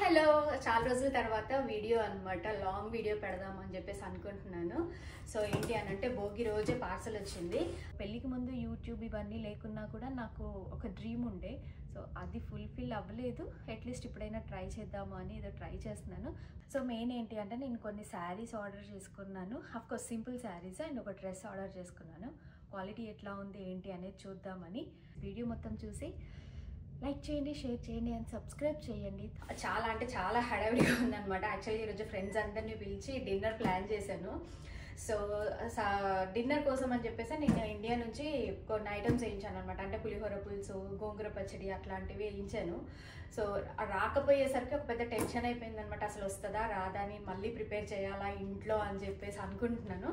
Hello, చాలా రోజుల తర్వాత వీడియో అనమాట. లాంగ్ వీడియో పెడదామని చెప్పేసి అనుకుంటున్నాను. సో ఏంటి అని అంటే భోగి రోజే పార్సల్ వచ్చింది. పెళ్ళికి ముందు యూట్యూబ్ ఇవన్నీ లేకున్నా కూడా నాకు ఒక డ్రీమ్ ఉండే. సో అది ఫుల్ఫిల్ అవ్వలేదు. అట్లీస్ట్ ఇప్పుడైనా ట్రై చేద్దాము అని ఏదో ట్రై చేస్తున్నాను. సో మెయిన్ ఏంటి అంటే నేను కొన్ని శారీస్ ఆర్డర్ చేసుకున్నాను. అఫ్కోర్స్ సింపుల్ శారీస్ అండ్ ఒక డ్రెస్ ఆర్డర్ చేసుకున్నాను. క్వాలిటీ ఎట్లా ఉంది ఏంటి అనేది చూద్దామని వీడియో మొత్తం చూసి లైక్ చేయండి, షేర్ చేయండి అండ్ సబ్స్క్రైబ్ చేయండి. చాలా అంటే చాలా హడావిడిగా ఉందన్నమాట. యాక్చువల్లీ ఈరోజు ఫ్రెండ్స్ అందరినీ పిలిచి డిన్నర్ ప్లాన్ చేశాను. సో డిన్నర్ కోసం అని చెప్పేసి నేను ఇండియా నుంచి కొన్ని ఐటమ్స్ వేయించాను అనమాట. అంటే పులిహోర పులుసు, గోంగూర పచ్చడి అట్లాంటివి వేయించాను. సో రాకపోయేసరికి ఒక పెద్ద టెన్షన్ అయిపోయింది అనమాట. అసలు వస్తుందా రాదా అని మళ్ళీ ప్రిపేర్ చేయాలా ఇంట్లో అని చెప్పేసి అనుకుంటున్నాను.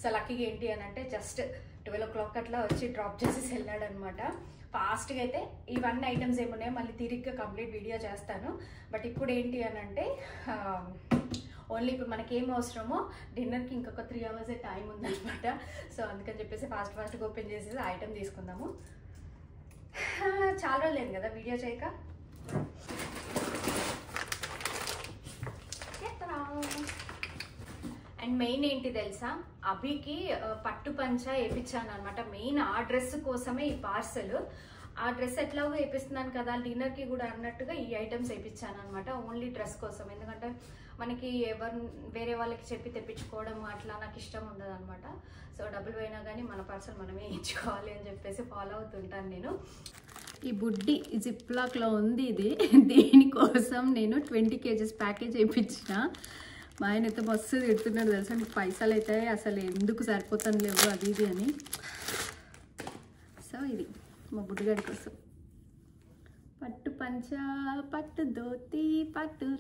సో లక్కీగా ఏంటి అని అంటే జస్ట్ 12 o'clock అట్లా వచ్చి డ్రాప్ చేసేసి వెళ్ళాడు అనమాట. ఫాస్ట్గా అయితే ఇవన్నీ ఐటమ్స్ ఏమున్నాయో మళ్ళీ తిరిగ్గా కంప్లీట్ వీడియో చేస్తాను. బట్ ఇప్పుడు ఏంటి అని అంటే ఓన్లీ ఇప్పుడు మనకి ఏం అవసరమో డిన్నర్కి ఇంకొక 3 hours టైం ఉందన్నమాట. సో అందుకని చెప్పేసి ఫాస్ట్గా ఓపెన్ చేసేసి ఐటమ్ తీసుకుందాము. చాలా రోజులు లేదు కదా వీడియో చేయక. అండ్ మెయిన్ ఏంటి తెలుసా, అభికి పట్టు పంచ వేయించాను అనమాట. మెయిన్ ఆ డ్రెస్ కోసమే ఈ పార్సల్. ఆ డ్రెస్ ఎట్లాగో వేపిస్తున్నాను కదా డిన్నర్కి కూడా అన్నట్టుగా ఈ ఐటమ్స్ వేయించాను అనమాట. ఓన్లీ డ్రెస్ కోసం. ఎందుకంటే మనకి వేరే వాళ్ళకి చెప్పి తెప్పించుకోవడం అట్లా నాకు ఇష్టం ఉండదు అనమాట. సో డబ్బులు పోయినా కానీ మన పార్సల్ మనమే వేయించుకోవాలి అని చెప్పేసి ఫాలో అవుతుంటాను నేను. ఈ బుడ్డి జిప్ లాక్లో ఉంది ఇది. దీనికోసం నేను 20 kgs ప్యాకేజ్ వేయించిన. మా ఆయన అయితే మస్తు తిడుతున్నాడు తెలుసా, నీకు పైసలు అయితే అసలు ఎందుకు సరిపోతాను లేవు అది ఇది అని. సో ఇది మా బుడ్డిగాడి కోసం పట్టు పంచ, పట్టు ధోతి, పట్టు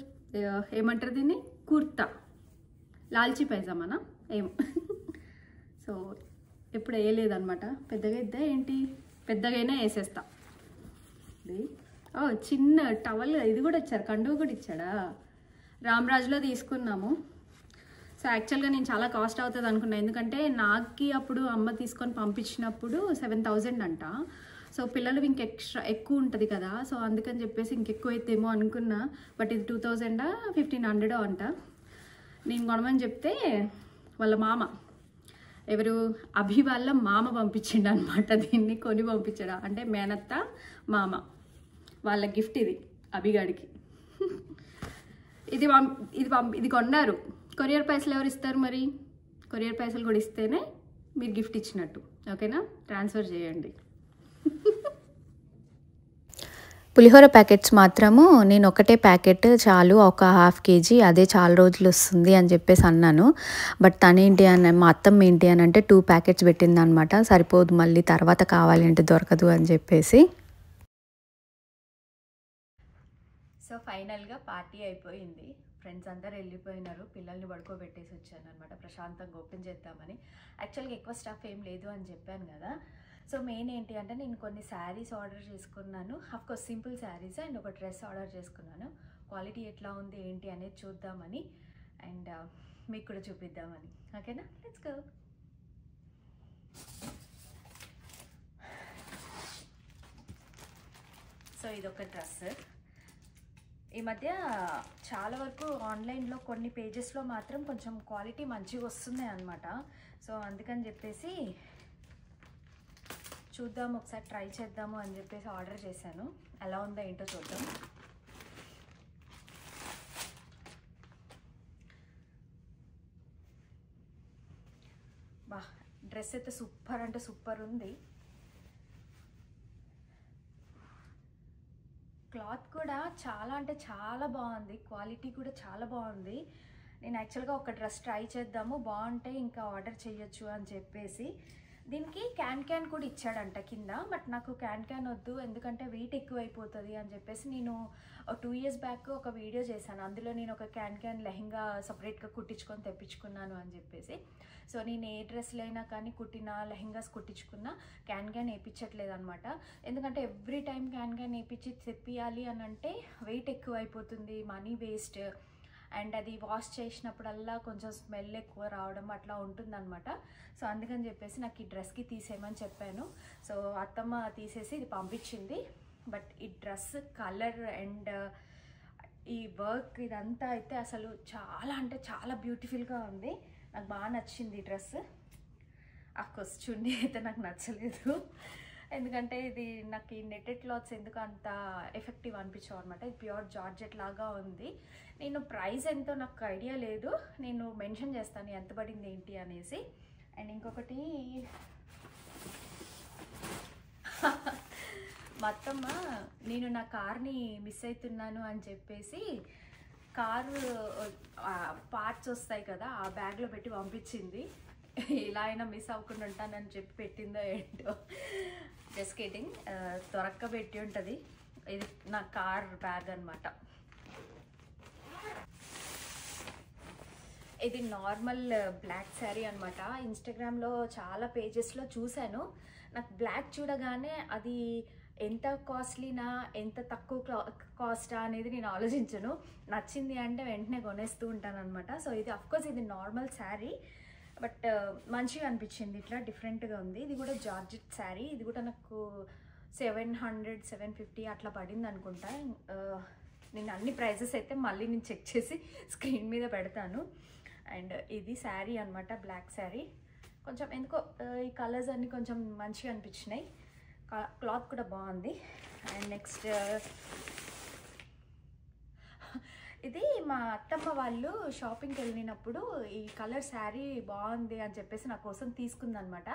ఏమంటారు దీన్ని, కుర్తా, లాల్చీ పైజామానా ఏమో. సో ఎప్పుడు వేయలేదన్నమాట. పెద్దగా ఇద్దా ఏంటి, పెద్దగైనా వేసేస్తా. ఇది చిన్న టవల్ ఇది కూడా ఇచ్చారు, కండువ కూడా ఇచ్చాడా. రామరాజులో తీసుకున్నాము. సో యాక్చువల్గా నేను చాలా కాస్ట్ అవుతుంది అనుకున్నాను. ఎందుకంటే నాకు అప్పుడు అమ్మ తీసుకొని పంపించినప్పుడు 7,000 అంట. సో పిల్లలు ఎక్కువ ఉంటుంది కదా. సో అందుకని చెప్పేసి ఇంకెక్కువ అవుతాయేమో అనుకున్నా. బట్ ఇది 2,000 1,500 అంట. నేను కొనమని చెప్తే వాళ్ళ మామ, ఎవరు అభి వాళ్ళ మామ పంపించిండు అనమాట. దీన్ని కొని పంపించాడు. అంటే మేనత్త మామ వాళ్ళ గిఫ్ట్ ఇది అభిగాడికి. ఇది కొన్నారు. కొరియర్ పైసలు ఎవరు ఇస్తారు మరి? కొరియర్ పైసలు కూడా ఇస్తేనే మీరు గిఫ్ట్ ఇచ్చినట్టు. ఓకేనా, ట్రాన్స్ఫర్ చేయండి. పులిహోర ప్యాకెట్స్ మాత్రము నేను ఒకటే ప్యాకెట్ చాలు, ఒక 1/2 kg, అదే చాలా రోజులు వస్తుంది అని చెప్పేసి అన్నాను. బట్ తనేంటి అని, మా అత్తమ్మ ఏంటి అని అంటే 2 ప్యాకెట్స్ పెట్టింది అనమాట. సరిపోదు, మళ్ళీ తర్వాత కావాలంటే దొరకదు అని చెప్పేసి. సో ఫైనల్గా పార్టీ అయిపోయింది. ఫ్రెండ్స్ అందరు వెళ్ళిపోయినారు. పిల్లల్ని పడుకోబెట్టేసి వచ్చాను అనమాట ప్రశాంతంగా ఓపెన్ చేద్దామని. యాక్చువల్గా ఎక్కువ స్టఫ్ ఏం లేదు అని చెప్పాను కదా. సో మెయిన్ ఏంటి అంటే నేను కొన్ని శారీస్ ఆర్డర్ చేసుకున్నాను. అఫ్కోర్స్ సింపుల్ శారీస్ అండ్ ఒక డ్రెస్ ఆర్డర్ చేసుకున్నాను. క్వాలిటీ ఎట్లా ఉంది ఏంటి అనేది చూద్దామని అండ్ మీకు కూడా చూపిద్దామని. ఓకేనా, లెట్స్ గో. సో ఇదొక డ్రెస్. ఈ మధ్య చాలా వరకు ఆన్లైన్లో కొన్ని పేజెస్లో మాత్రం కొంచెం క్వాలిటీ మంచిగా వస్తుంది అనమాట. సో అందుకని చెప్పేసి చూద్దాం, ఒకసారి ట్రై చేద్దాము అని చెప్పేసి ఆర్డర్ చేశాను. ఎలా ఉందో ఏంటో చూద్దాం. బా, డ్రెస్ అయితే సూపర్ అంటే సూపర్ ఉంది. క్లాత్ కూడా చాలా అంటే చాలా బాగుంది. క్వాలిటీ కూడా చాలా బాగుంది. నేను యాక్చువల్గా ఒక డ్రెస్ ట్రై చేద్దాము, బాగుంటే ఇంకా ఆర్డర్ చేయొచ్చు అని చెప్పేసి. దీనికి క్యాన్ కూడా ఇచ్చాడంట కింద. బట్ నాకు క్యాన్ వద్దు, ఎందుకంటే వెయిట్ ఎక్కువ అయిపోతుంది అని చెప్పేసి నేను 2 years బ్యాక్ ఒక వీడియో చేశాను. అందులో నేను ఒక క్యాన్ లెహంగా సపరేట్గా కుట్టించుకొని తెప్పించుకున్నాను అని చెప్పేసి. సో నేను ఏ డ్రెస్లు అయినా కానీ కుట్టిన లెహంగాస్ కుట్టించుకున్నా క్యాన్ వేయించట్లేదు అనమాట. ఎందుకంటే ఎవ్రీ టైం క్యాన్ వేయించి తెప్పియాలి అని అంటే వెయిట్ ఎక్కువ అయిపోతుంది, మనీ వేస్ట్. అండ్ అది వాష్ చేసినప్పుడల్లా కొంచెం స్మెల్ ఎక్కువ రావడం అట్లా ఉంటుందన్నమాట. సో అందుకని చెప్పేసి నాకు ఈ డ్రెస్కి తీసేయమని చెప్పాను. సో అత్తమ్మ తీసేసి ఇది పంపించింది. బట్ ఈ డ్రెస్ కలర్ అండ్ ఈ వర్క్ ఇదంతా అయితే అసలు చాలా అంటే చాలా బ్యూటిఫుల్గా ఉంది. నాకు బాగా నచ్చింది ఈ డ్రెస్. అఫ్కోర్స్ చున్నీ అయితే నాకు నచ్చలేదు, ఎందుకంటే ఇది నాకు ఈ నెట్టెడ్ క్లాత్స్ ఎందుకు అంత ఎఫెక్టివ్ అనిపించావు అనమాట. ఇది ప్యూర్ జార్జెట్ లాగా ఉంది. నేను ప్రైస్ ఎంతో నాకు ఐడియా లేదు, నేను మెన్షన్ చేస్తాను ఎంత పడింది ఏంటి అనేసి. అండ్ ఇంకొకటి మొత్తమ్మ నేను నా కార్ని మిస్ అవుతున్నాను అని చెప్పేసి కారు పార్ట్స్ వస్తాయి కదా ఆ బ్యాగ్లో పెట్టి పంపించింది. ఇలా అయినా మిస్ అవ్వకుండా ఉంటానని చెప్పి పెట్టిందో ఏంటో, జస్ట్ కిడ్డింగ్. త్వరగా పెట్టి ఉంటుంది. ఇది నా కార్ బ్యాగ్ అనమాట. ఇది నార్మల్ బ్లాక్ శారీ అనమాట. ఇన్స్టాగ్రామ్లో చాలా పేజెస్లో చూశాను. నాకు బ్లాక్ చూడగానే అది ఎంత కాస్ట్లీనా ఎంత తక్కువ కాస్టా అనేది నేను ఆలోచించను. నచ్చింది అంటే వెంటనే కొనేస్తూ ఉంటాను అనమాట. సో ఇది అఫ్కోర్స్ ఇది నార్మల్ శారీ, బట్ మంచిగా అనిపించింది, ఇట్లా డిఫరెంట్గా ఉంది. ఇది కూడా జార్జెట్ శారీ. ఇది కూడా నాకు 700-750 అట్లా పడింది అనుకుంటా. నేను అన్ని ప్రైజెస్ అయితే మళ్ళీ నేను చెక్ చేసి స్క్రీన్ మీద పెడతాను. అండ్ ఇది శారీ అనమాట, బ్లాక్ శారీ. కొంచెం ఎందుకో ఈ కలర్స్ అన్నీ కొంచెం మంచిగా అనిపించినాయి. క్లాత్ కూడా బాగుంది. అండ్ నెక్స్ట్ ఇది మా అత్తమ్మ వాళ్ళు షాపింగ్కి వెళ్ళినప్పుడు ఈ కలర్ శారీ బాగుంది అని చెప్పేసి నా కోసం తీసుకుందనమాట.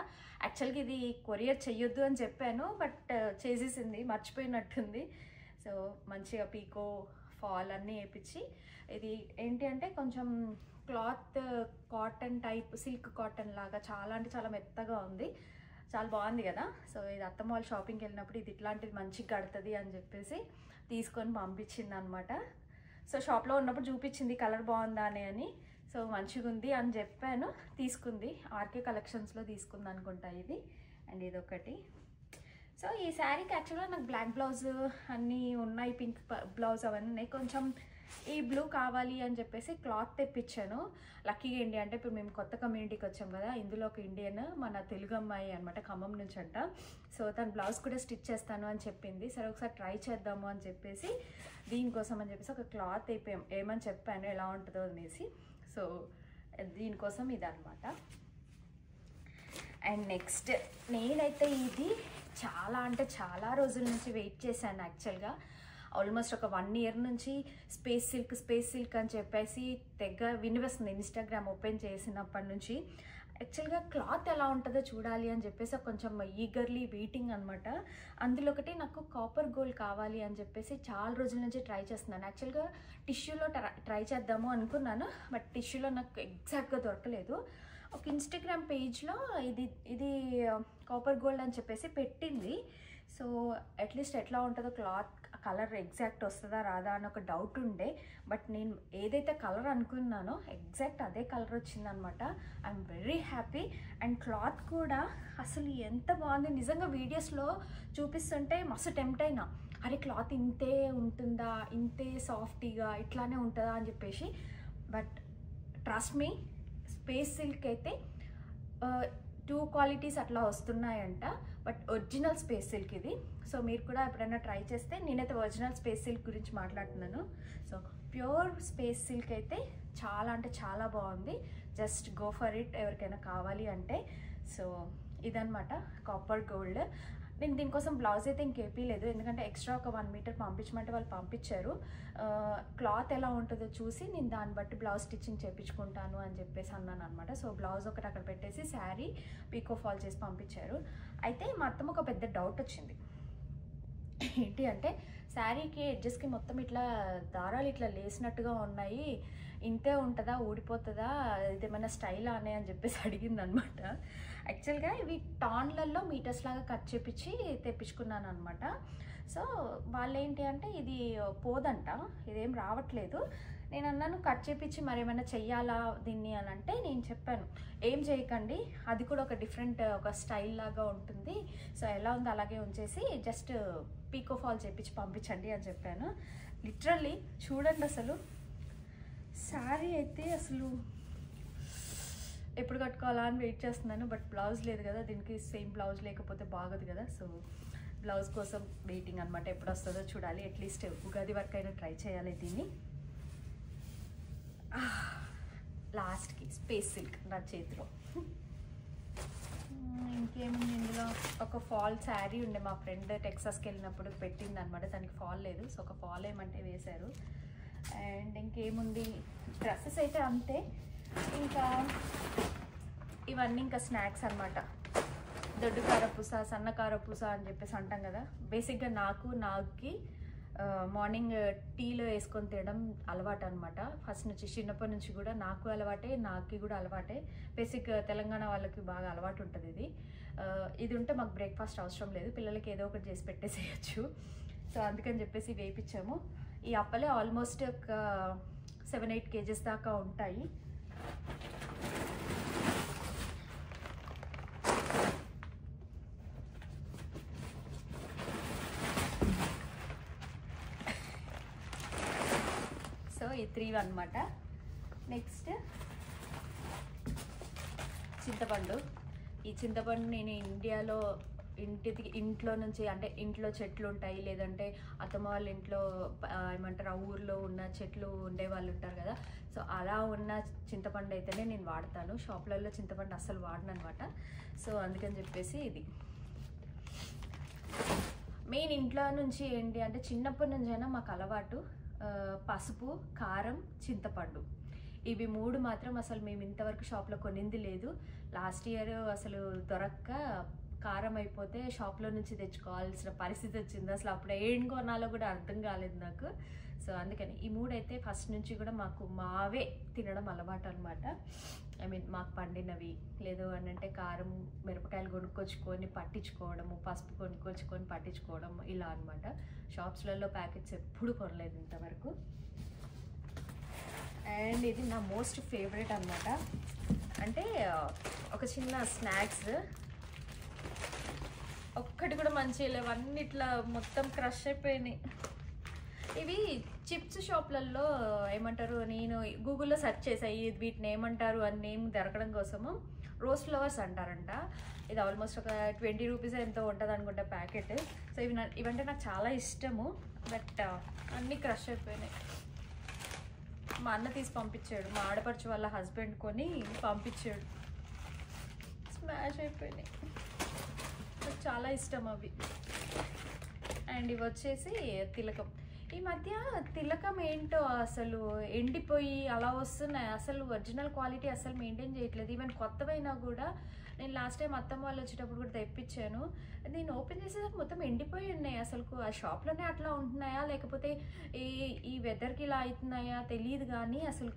యాక్చువల్గా ఇది కొరియర్ చెయ్యొద్దు అని చెప్పాను, బట్ చేసేసింది, మర్చిపోయినట్టుంది. సో మంచిగా పీకో ఫాల్ అన్నీ వేయించి, ఇది ఏంటి అంటే కొంచెం cloth cotton type, silk cotton లాగా చాలా అంటే చాలా మెత్తగా ఉంది. చాలా బాగుంది కదా. సో ఇది అత్తమ్మ వాళ్ళు షాపింగ్కి వెళ్ళినప్పుడు ఇది ఇట్లాంటిది మంచిగా కడుతుంది అని చెప్పేసి తీసుకొని పంపించింది అనమాట. సో షాప్లో ఉన్నప్పుడు చూపించింది కలర్ బాగుందా అని. సో మంచిగా ఉంది అని చెప్పాను, తీసుకుంది. ఆర్కే కలెక్షన్స్లో తీసుకుంది అనుకుంటా ఇది. అండ్ ఇది ఒకటి. సో ఈ శారీకి యాక్చువల్గా నాకు బ్లాక్ బ్లౌజ్ అన్నీ ఉన్నాయి, పింక్ బ్లౌజ్ అవన్నీ ఉన్నాయి. కొంచెం ఈ బ్లూ కావాలి అని చెప్పేసి క్లాత్ తెప్పించాను. లక్కీగా ఏంటి అంటే ఇప్పుడు మేము కొత్త కమ్యూనిటీకి వచ్చాం కదా, ఇందులో ఒక ఇండియన్ మన తెలుగు అమ్మాయి అనమాట, ఖమ్మం నుంచి అంట. సో తను బ్లౌజ్ కూడా స్టిచ్ చేస్తాను అని చెప్పింది. సరే ఒకసారి ట్రై చేద్దాము అని చెప్పేసి దీనికోసం అని చెప్పేసి ఒక క్లాత్ ఏమని చెప్పాను ఎలా ఉంటుందో అనేసి. సో దీనికోసం ఇది అనమాట. అండ్ నెక్స్ట్ నేనైతే ఇది చాలా అంటే చాలా రోజుల నుంచి వెయిట్ చేశాను. యాక్చువల్గా ఆల్మోస్ట్ ఒక 1 year నుంచి స్పేస్ సిల్క్ అని చెప్పేసి తెగ వినిపిస్తుంది ఇన్స్టాగ్రామ్ ఓపెన్ చేసినప్పటి నుంచి. యాక్చువల్గా క్లాత్ ఎలా ఉంటుందో చూడాలి అని చెప్పేసి కొంచెం ఈగర్లీ వెయిటింగ్ అనమాట. అందులో ఒకటి నాకు కాపర్ గోల్డ్ కావాలి అని చెప్పేసి చాలా రోజుల నుంచి ట్రై చేస్తున్నాను. యాక్చువల్గా టిష్యూలో ట్రై చేద్దాము అనుకున్నాను, బట్ టిష్యూలో నాకు ఎగ్జాక్ట్గా దొరకలేదు. ఒక ఇన్స్టాగ్రామ్ పేజ్లో ఇది కాపర్ గోల్డ్ అని చెప్పేసి పెట్టింది. సో అట్లీస్ట్ ఎట్లా ఉంటుందో క్లాత్ కలర్ ఎగ్జాక్ట్ వస్తుందా రాదా అని ఒక డౌట్ ఉండే, బట్ నేను ఏదైతే కలర్ అనుకున్నానో ఎగ్జాక్ట్ అదే కలర్ వచ్చిందనమాట. I'm very happy. And cloth కూడా అసలు ఎంత బాగుంది నిజంగా. వీడియోస్లో చూపిస్తుంటే మస్తు టెంప్ట్ అయినా, అరే క్లాత్ ఇంతే ఉంటుందా, ఇంతే సాఫ్టీగా ఇట్లానే ఉంటుందా అని చెప్పేసి. But trust me, space silk అయితే 2 క్వాలిటీస్ అట్లా వస్తున్నాయంట, బట్ ఒరిజినల్ స్పేస్ సిల్క్ ఇది. సో మీరు కూడా ఎప్పుడైనా ట్రై చేస్తే, నేనైతే ఒరిజినల్ స్పేస్ సిల్క్ గురించి మాట్లాడుతున్నాను. సో ప్యూర్ స్పేస్ సిల్క్ అయితే చాలా అంటే చాలా బాగుంది. జస్ట్ గో ఫర్ ఇట్ ఎవరికైనా కావాలి అంటే. సో ఇదనమాట కాపర్ గోల్డ్. నేను దీనికోసం బ్లౌజ్ అయితే ఇంకేపీలేదు, ఎందుకంటే ఎక్స్ట్రా ఒక 1 మీటర్ పంపించమంటే వాళ్ళు పంపించారు. క్లాత్ ఎలా ఉంటుందో చూసి నేను దాన్ని బట్టి బ్లౌజ్ స్టిచ్చింగ్ చేయించుకుంటాను అని చెప్పేసి అన్నాను అనమాట. సో బ్లౌజ్ ఒకటి అక్కడ పెట్టేసి శారీ పీకో ఫాల్ చేసి పంపించారు. అయితే మొత్తం ఒక పెద్ద డౌట్ వచ్చింది. ఏంటి అంటే శారీకి ఎడ్జెస్కి మొత్తం ఇట్లా దారాలు ఇట్లా లేసినట్టుగా ఉన్నాయి, ఇంతే ఉంటుందా, ఊడిపోతుందా, ఇదేమైనా స్టైల్ అనే అని చెప్పేసి అడిగింది అనమాట. యాక్చువల్గా ఇవి టాన్లలో మీటర్స్ లాగా కట్ చేపించి తెప్పించుకున్నాను అనమాట. సో వాళ్ళు ఏంటి అంటే ఇది పోదంట, ఇదేం రావట్లేదు. నేను అన్నాను కట్ చేపించి మరేమైనా చెయ్యాలా దీన్ని అని అంటే, నేను చెప్పాను ఏం చేయకండి, అది కూడా ఒక డిఫరెంట్ ఒక స్టైల్ లాగా ఉంటుంది. సో ఎలా ఉందో అలాగే ఉంచేసి జస్ట్ పీకో ఫాల్ చేపించి పంపించండి అని చెప్పాను. లిటరల్లీ చూడండి అసలు శారీ అయితే అసలు ఎప్పుడు కట్టుకోవాలా అని వెయిట్ చేస్తున్నాను, బట్ బ్లౌజ్ లేదు కదా దీనికి, సేమ్ బ్లౌజ్ లేకపోతే బాగోదు కదా. సో బ్లౌజ్ కోసం వెయిటింగ్ అనమాట. ఎప్పుడు వస్తుందో చూడాలి. అట్లీస్ట్ ఉగాది వరకు అయినా ట్రై చేయాలి దీన్ని. లాస్ట్కి స్పేస్ సిల్క్ నా చేతిలో. ఇంకేముంది ఇందులో, ఒక ఫాల్ శారీ ఉండే, మా ఫ్రెండ్ టెక్సాస్కి వెళ్ళినప్పుడు పెట్టింది అనమాట. దానికి ఫాల్ లేదు, సో ఒక ఫాల్ ఏమంటే వేశారు. అండ్ ఇంకేముంది, డ్రెస్సెస్ అయితే అంతే. ఇంకా ఇవన్నీ ఇంకా స్నాక్స్ అనమాట. దొడ్డు కారపూస, సన్న కారపూస అని చెప్పేసి అంటాం కదా. బేసిక్గా నాకుకి మార్నింగ్ టీలో వేసుకొని తినడం అలవాటు అనమాట. ఫస్ట్ నుంచి చిన్నప్పటి నుంచి కూడా నాకు అలవాటే, నాకి కూడా అలవాటే. బేసిక్ తెలంగాణ వాళ్ళకి బాగా అలవాటు ఉంటుంది ఇది. ఇది ఉంటే మాకు బ్రేక్ఫాస్ట్ అవసరం లేదు, పిల్లలకి ఏదో ఒకటి చేసి పెట్టేసేయచ్చు. సో అందుకని చెప్పేసి వేయించాము. ఈ అప్పలే ఆల్మోస్ట్ ఒక 7-8 kgs దాకా ఉంటాయి. సో ఈ 3 అనమాట. నెక్స్ట్ చింతపండు. ఈ చింతపండు నేను ఇంట్లో నుంచి, అంటే ఇంట్లో చెట్లు ఉంటాయి, లేదంటే అత్తమ్మ వాళ్ళ ఇంట్లో ఏమంటారు ఆ ఊర్లో ఉన్న చెట్లు ఉండే వాళ్ళు ఉంటారు కదా. సో అలా ఉన్న చింతపండు అయితేనే నేను వాడతాను. షాప్లలో చింతపండు అస్సలు వాడను అనమాట. సో అందుకని చెప్పేసి ఇది మెయిన్. ఇంట్లో నుంచి ఏంటి అంటే చిన్నప్పటి నుంచి అయినా మాకు అలవాటు పసుపు, కారం, చింతపండు. ఇవి 3 మాత్రం అసలు మేము ఇంతవరకు షాప్లో కొనింది లేదు. లాస్ట్ ఇయర్ అసలు దొరక్క కారం అయిపోతే షాప్లో నుంచి తెచ్చుకోవాల్సిన పరిస్థితి వచ్చింది. అసలు అప్పుడు ఏం కొనాలో కూడా అర్థం కాలేదు నాకు. సో అందుకని ఈ 3 అయితే ఫస్ట్ నుంచి కూడా మావే తినడం అలవాటు అనమాట. ఐ మీన్ మాకు పండినవి, లేదు అని అంటే కారం, మిరపకాయలు కొనుక్కొచ్చుకొని పట్టించుకోవడము, పసుపు కొనుక్కొచ్చుకొని పట్టించుకోవడం, ఇలా అనమాట. షాప్స్లలో ప్యాకెట్స్ ఎప్పుడు కొనలేదు ఇంతవరకు. అండ్ ఇది నా మోస్ట్ ఫేవరెట్ అనమాట. అంటే ఒక చిన్న స్నాక్స్, ఒక్కటి కూడా మంచిగా లేవు, అన్ని ఇట్లా మొత్తం క్రష్ అయిపోయినాయి. ఇవి చిప్స్ షాప్లలో ఏమంటారు, నేను గూగుల్లో సెర్చ్ చేసాయి వీటిని ఏమంటారు అని నేమ్ దొరకడం కోసము. రోజ్ ఫ్లవర్స్ అంటారంట. ఇది ఆల్మోస్ట్ ఒక 20 రూపీస్ ఎంతో ఉంటుంది అనుకుంటా ప్యాకెట్. సో ఇవంటే నాకు చాలా ఇష్టము, బట్ అన్నీ క్రష్ అయిపోయినాయి. మా అన్న తీసి పంపించాడు, మా ఆడపడుచు వాళ్ళ హస్బెండ్ కొని పంపించాడు. స్మాష్ అయిపోయినాయి. నాకు చాలా ఇష్టం అవి. అండ్ ఇవి వచ్చేసి తిలకం. ఈ మధ్య తిలకం ఏంటో అసలు ఎండిపోయి అలా వస్తున్నాయి. అసలు ఒరిజినల్ క్వాలిటీ అసలు మెయింటైన్ చేయట్లేదు. ఈవెన్ కొత్తవైనా కూడా నేను లాస్ట్ టైం అత్తమ్మ వాళ్ళు వచ్చేటప్పుడు కూడా తెప్పించాను. నేను ఓపెన్ చేసేసరికి మొత్తం ఎండిపోయి ఉన్నాయి. అసలు ఆ షాప్లోనే అట్లా ఉంటున్నాయా, లేకపోతే ఈ వెదర్కి ఇలా అవుతున్నాయా తెలియదు, కానీ అసలు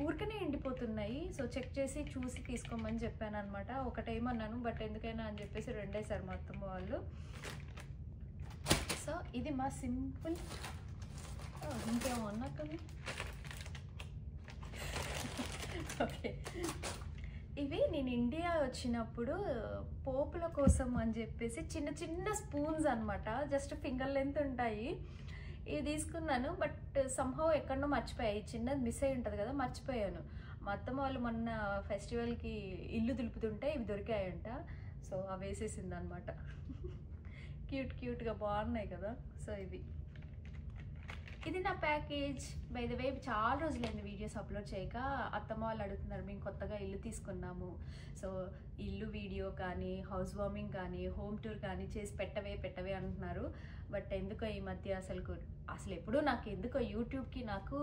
ఊరికనే ఎండిపోతున్నాయి. సో చెక్ చేసి చూసి తీసుకోమని చెప్పాను అనమాట. ఒకటేమన్నాను, బట్ ఎందుకైనా అని చెప్పేసి 2 వేసారు మా అత్తమ్మ వాళ్ళు. సో ఇది మా సింపుల్. ఇంకేమో ఉన్నట్టుంది. ఓకే, ఇవి నేను ఇండియా వచ్చినప్పుడు పోపుల కోసం అని చెప్పేసి చిన్న చిన్న స్పూన్స్ అనమాట, జస్ట్ ఫింగర్ లెంత్ ఉంటాయి. ఇవి తీసుకున్నాను, బట్ సంహౌ ఎక్కడో మర్చిపోయాయి. చిన్నది మిస్ అయి ఉంటుంది కదా, మర్చిపోయాను. మా అత్తమ్మ వాళ్ళు మొన్న ఫెస్టివల్కి ఇల్లు దులుపుతుంటే ఇవి దొరికాయంట. సో అవి వేసేసింది అనమాట. క్యూట్గా బాగున్నాయి కదా. సో ఇది నా ప్యాకేజ్. బై ద వే చాలా రోజులైంది వీడియోస్ అప్లోడ్ చేయక. అత్తమ్మ వాళ్ళు అడుగుతున్నారు, మేము కొత్తగా ఇల్లు తీసుకున్నాము, సో ఇల్లు వీడియో కానీ, హౌస్ వార్మింగ్ కానీ, హోమ్ టూర్ కానీ చేసి పెట్టవే అంటున్నారు. బట్ ఎందుకో ఈ మధ్య అసలు ఎప్పుడూ నాకు ఎందుకో యూట్యూబ్కి నాకు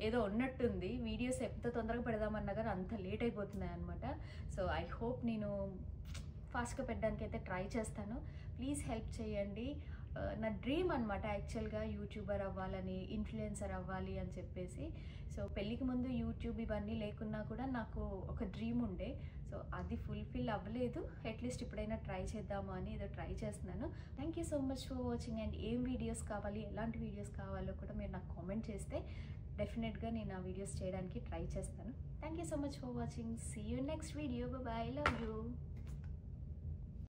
ఏదో ఉన్నట్టుంది. వీడియోస్ ఎంత తొందరగా పెడదామన్నా కానీ అంత లేట్ అయిపోతున్నాయి అనమాట. సో ఐ హోప్ నేను ఫాస్ట్గా పెట్టడానికి అయితే ట్రై చేస్తాను. ప్లీజ్ హెల్ప్ చేయండి. నా డ్రీమ్ అనమాట యాక్చువల్గా యూట్యూబర్ అవ్వాలని, ఇన్ఫ్లుయెన్సర్ అవ్వాలి అని చెప్పేసి. సో పెళ్ళికి ముందు యూట్యూబ్ ఇవన్నీ లేకున్నా కూడా నాకు ఒక డ్రీమ్ ఉండే. సో అది ఫుల్ఫిల్ అవ్వలేదు. అట్లీస్ట్ ఇప్పుడైనా ట్రై చేద్దాము అని ఏదో ట్రై చేస్తున్నాను. Thank you so much for watching. And ఏం వీడియోస్ కావాలి, ఎలాంటి వీడియోస్ కావాలో కూడా మీరు నాకు కామెంట్ చేస్తే డెఫినెట్గా నేను ఆ వీడియోస్ చేయడానికి ట్రై చేస్తాను. Thank you so much for watching. See you next video. Bye, love you.